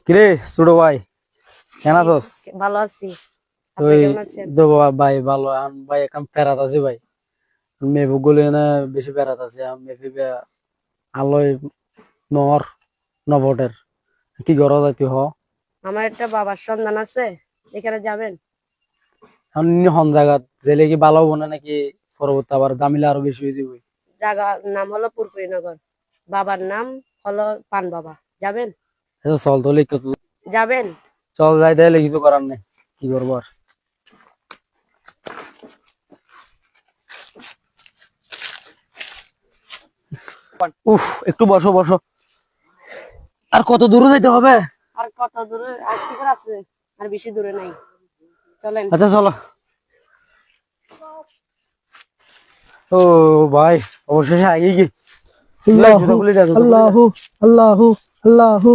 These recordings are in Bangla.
কিরে ছোট ভাই, কেন আছস? ভালো আছি। আপনি ওই কেমন আছেন? ভাই ভালো ভাই, এখন ফেরাত আছি ভাই। মেয়ে গুলি না বেশি ফেরাত আছে। মেয়ে আলোয় নর নভটের কি গরজ আছে হ। আমার একটা বাবার সন্ধান আছে, এখানে যাবেন? এখন হন জায়গা জেলে কি ভালো হবো না নাকি পরবর্তী আবার দামিলে আরো বেশি হয়ে যাবে? জায়গার নাম হলো পুরপুরিনগর, বাবার নাম হলো পান বাবা। যাবেন? আচ্ছা চল তো লিখ তো, যাবেন? চল যাই তাহলে, কিছু করার নেই, কি করবো আর। উফ, একটু বসো বসো। আর কত দূরে যাইতে হবে? আর কত দূরে? আর কি করে আছে? আর বেশি দূরে নাই, চলেন। আচ্ছা চলো। ও ভাই, অবশেষে আগে কি আল্লাহু আল্লাহু আল্লাহু আল্লাহু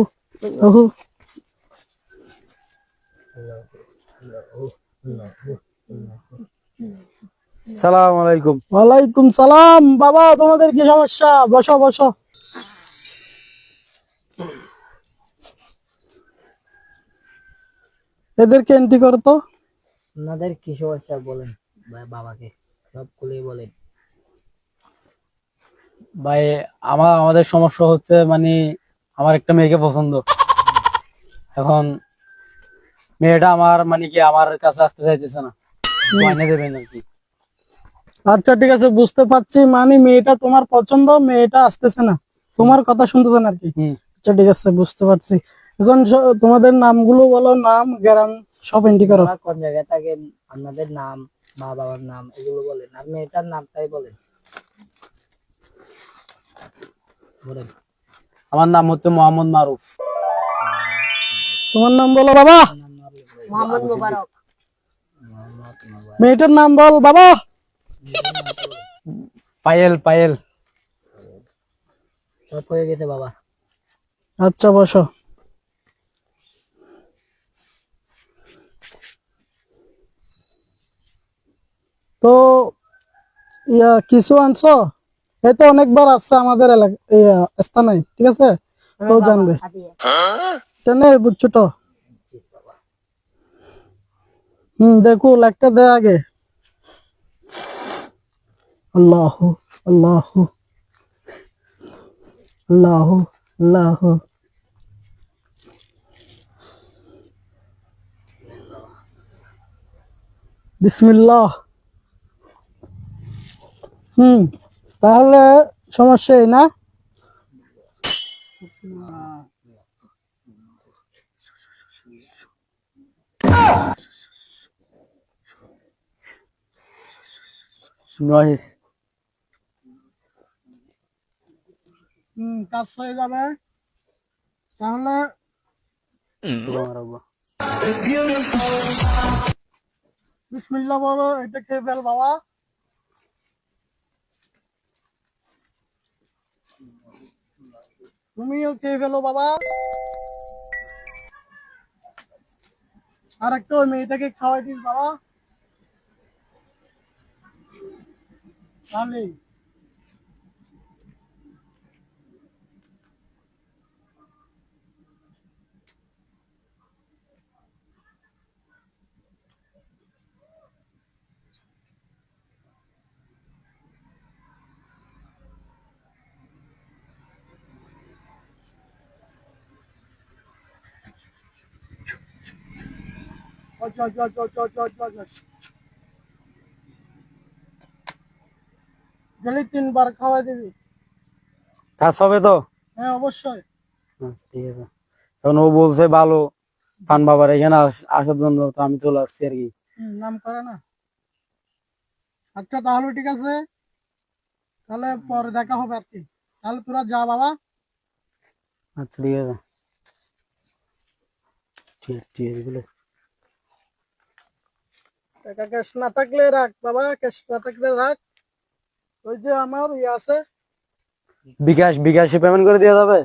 আল্লাহু। সালাম আলাইকুম। ওয়ালাইকুম সালাম। বাবা, তোমাদের কি সমস্যা? বসো বসো। এদেরকে এন্ট্রি করো তো। আপনাদের কি সমস্যা বলেন বাবাকে, সব খুলে বলেন। ভাই, আমাদের সমস্যা হচ্ছে মানে আমার একটা মেয়েকে পছন্দ। এখন মেয়েটা আমার মানে কি আমার কাছে আসতে চাইতেছে না, মাইনে দেবেন আর কি। আচ্ছা ঠিক আছে, বুঝতে পারছি। মানে মেয়েটা তোমার পছন্দ, মেয়েটা আসতেছে না, তোমার কথা শুনতেছে না আর কি। হুম। আচ্ছা ঠিক আছে, বুঝতে পারছি। এখন তোমাদের নামগুলো বলো, নাম, গ্রাম সব এন্ট্রি করো। আপনারা কোন জায়গায় থাকেন, আপনাদের নাম, মা বাবার নাম এগুলো বলেন। আর মেয়েটার নামটাই বলেন বলেন। আমার নাম হচ্ছে মোহাম্মদ মারুফ। তোমার নাম বলো বাবা। মোহাম্মদ মুবারক। মেয়েটার নাম বল বাবা। পায়েল পায়েল। সব হয়ে গেছে বাবা। আচ্ছা বসো। তো কিছু আনছো? এই তো অনেকবার আসছে আমাদের এলাকা স্থানে, ঠিক আছে, তো জানবে। জানে বুঝছো তো? দেখো লাইকটা দে আগে। আল্লাহু আল্লাহু আল্লাহু আল্লাহু। বিসমিল্লাহ। তাহলে সমস্যা এই না? কাজ হয়ে যাবে। তাহলে বিসমিল্লাহ বলো, এটা খেয়ে ফেল বাবা। তুমিও খেয়ে ফেলো বাবা। আর একটা ওই মেয়েটাকে খাওয়াই দিস বাবা। তাহলেই গেলে 3 বার খাওয়াই দিবি। কাজ হবে তো? হ্যাঁ অবশ্যই। আচ্ছা, ঠিক আছে। এখন ও বলছে ভালো পান বাবার এখানে আসার জন্য, তো আমি চলে আসছি আর কি। নাম করে না। আচ্ছা তাহলে ঠিক আছে, তাহলে পরে দেখা হবে আর কি। তাহলে তোরা যা বাবা। আচ্ছা ঠিক আছে, ঠিক ঠিক আছে বলে। টাকা ক্যাশ না থাকলে রাখ বাবা, ক্যাশ না থাকলে রাখ। ওই যে আমার আছে। বিকাশে পেমেন্ট করে দেওয়া যাবে?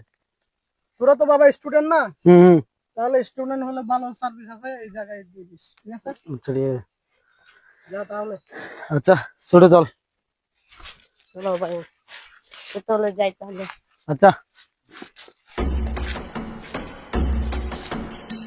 তোরা তো বাবা স্টুডেন্ট না? হুম হুম। তাহলে স্টুডেন্ট হলে ভালো সার্ভিস আছে, এই জায়গায় দিয়ে দিস, ঠিক আছে? আচ্ছা ঠিক আছে। যা তাহলে। আচ্ছা ছোট চল। চলো ভাই, তাহলে যাই তাহলে। আচ্ছা।